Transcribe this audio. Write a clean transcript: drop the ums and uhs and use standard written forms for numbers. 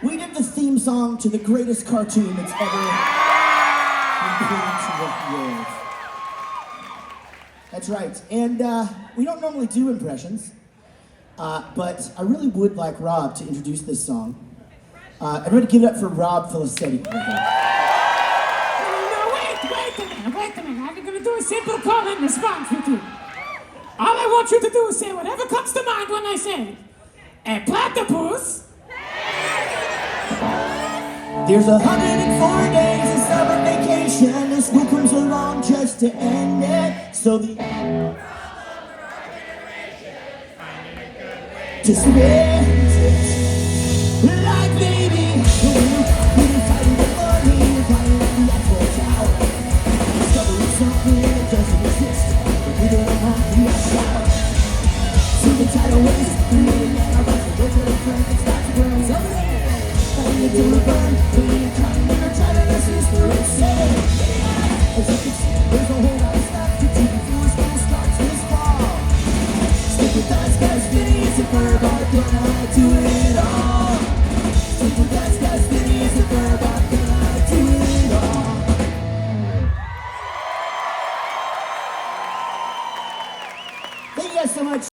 We did the theme song to the greatest cartoon that's ever been put into the world. That's right. And we don't normally do impressions, but I really would like Rob to introduce this song. Everybody give it up for Rob Felicetti. Wait a minute. I'm going to do a simple call and response with you. All I want you to do is say whatever comes to mind when I say, a platypus. There's 104 days of summer vacation. The school comes along just to end it. So the to spend it like baby. We're fighting the money, we're fighting the Eiffel Tower. Discovering something that doesn't exist. But we don't want the shower. So the tidal waves, we really let our butts go to the front and start to burn. So fighting until we burn. We ain't trying, never trying to listen to it say. As you can see, there's a whole lot of stuff to do before school starts this fall. Stick with us, guys, Phineas and Ferb are gonna do it all. Stick with us, guys, Phineas and Ferb are gonna do it all. Thank you guys so much.